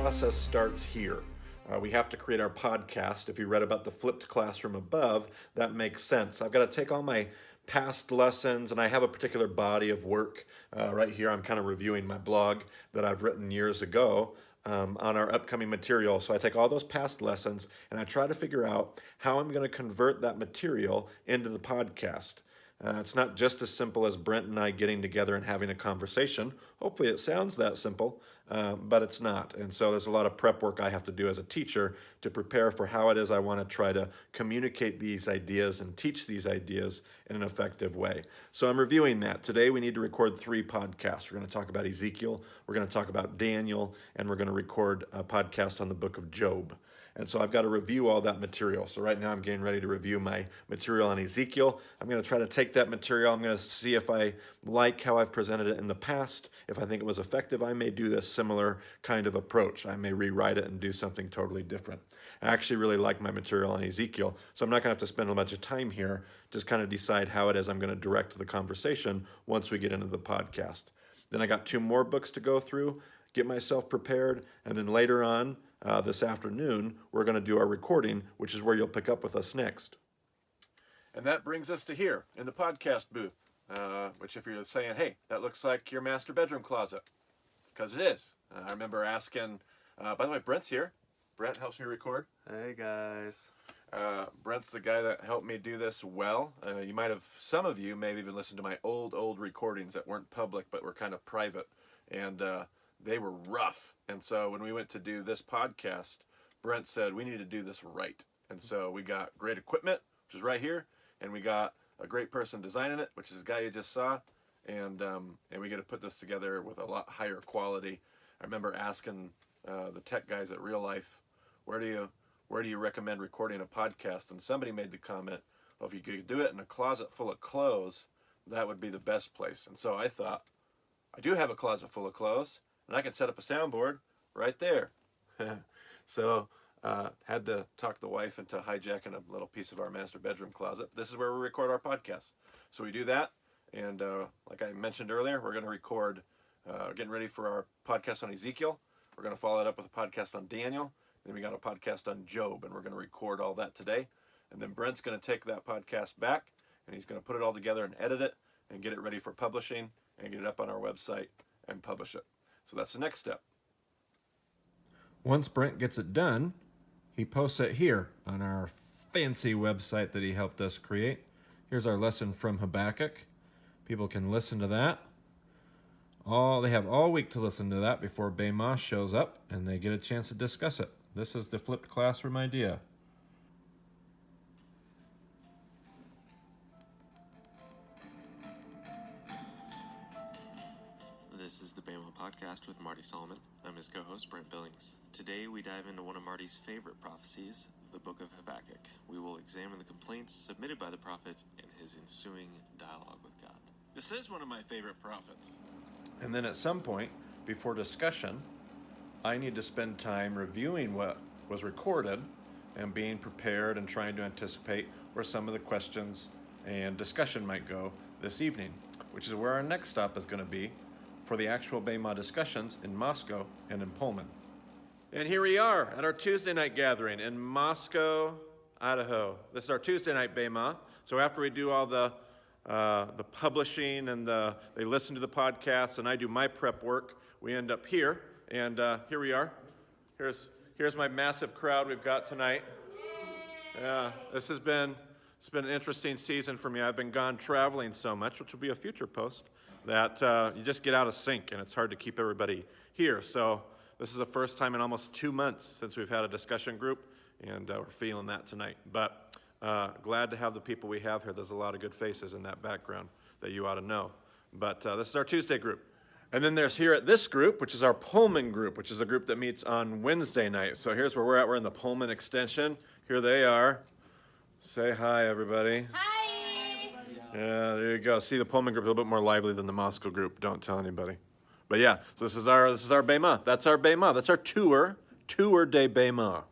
process starts here. We have to create our podcast. If you read about the flipped classroom above, that makes sense. I've got to take all my past lessons, and I have a particular body of work. Right here, I'm kind of reviewing my blog that I've written years ago on our upcoming material. So I take all those past lessons and I try to figure out how I'm going to convert that material into the podcast. It's not just as simple as Brent and I getting together and having a conversation. Hopefully it sounds that simple, but it's not. And so there's a lot of prep work I have to do as a teacher to prepare for how it is I want to try to communicate these ideas and teach these ideas in an effective way. So I'm reviewing that. Today we need to record 3 podcasts. We're going to talk about Ezekiel, we're going to talk about Daniel, and we're going to record a podcast on the book of Job. And so I've got to review all that material. So right now I'm getting ready to review my material on Ezekiel. I'm going to try to take that material. I'm going to see if I like how I've presented it in the past. If I think it was effective, I may do this similar kind of approach. I may rewrite it and do something totally different. I actually really like my material on Ezekiel, so I'm not going to have to spend a bunch of time here. Just kind of decide how it is I'm going to direct the conversation once we get into the podcast. Then I got 2 more books to go through, get myself prepared, and then later on, this afternoon, we're going to do our recording, which is where you'll pick up with us next. And that brings us to here in the podcast booth, which if you're saying, hey, that looks like your master bedroom closet, because it is. I remember asking, by the way, Brent's here. Brent helps me record. Hey, guys. Brent's the guy that helped me do this well. Some of you may have even listened to my old recordings that weren't public, but were kind of private. And they were rough. And so when we went to do this podcast, Brent said, we need to do this right. And so we got great equipment, which is right here. And we got a great person designing it, which is the guy you just saw. And we get to put this together with a lot higher quality. I remember asking the tech guys at Real Life, where do you recommend recording a podcast? And somebody made the comment, well, if you could do it in a closet full of clothes, that would be the best place. And so I thought, I do have a closet full of clothes, and I can set up a soundboard right there. So had to talk the wife into hijacking a little piece of our master bedroom closet. This is where we record our podcast. So we do that, and like I mentioned earlier, we're going to record, getting ready for our podcast on Ezekiel. We're going to follow it up with a podcast on Daniel. Then we got a podcast on Job, and we're going to record all that today. And then Brent's going to take that podcast back, and he's going to put it all together and edit it and get it ready for publishing and get it up on our website and publish it. So that's the next step. Once Brent gets it done, he posts it here on our fancy website that he helped us create. Here's our lesson from Habakkuk. People can listen to that. They have all week to listen to that before Bema shows up, and they get a chance to discuss it. This is the flipped classroom idea. This is the Bama Podcast with Marty Solomon. I'm his co-host, Brent Billings. Today we dive into one of Marty's favorite prophecies, the book of Habakkuk. We will examine the complaints submitted by the prophet and his ensuing dialogue with God. This is one of my favorite prophets. And then at some point, before discussion, I need to spend time reviewing what was recorded and being prepared and trying to anticipate where some of the questions and discussion might go this evening, which is where our next stop is going to be for the actual Bema discussions in Moscow and in Pullman. And here we are at our Tuesday night gathering in Moscow, Idaho. This is our Tuesday night Bema. So after we do all the publishing and they listen to the podcast and I do my prep work, we end up here. And here we are. Here's my massive crowd we've got tonight. Yeah, it's been an interesting season for me. I've been gone traveling so much, which will be a future post, that you just get out of sync and it's hard to keep everybody here. So this is the first time in almost 2 months since we've had a discussion group, and we're feeling that tonight. But glad to have the people we have here. There's a lot of good faces in that background that you ought to know. But this is our Tuesday group. And then there's here at this group, which is our Pullman group, which is a group that meets on Wednesday night. So here's where we're at. We're in the Pullman extension. Here they are. Say hi, everybody. Hi. Yeah, there you go. See, the Pullman group is a little bit more lively than the Moscow group. Don't tell anybody. But yeah, so this is our Bema. That's our Bema. That's our tour de Bema.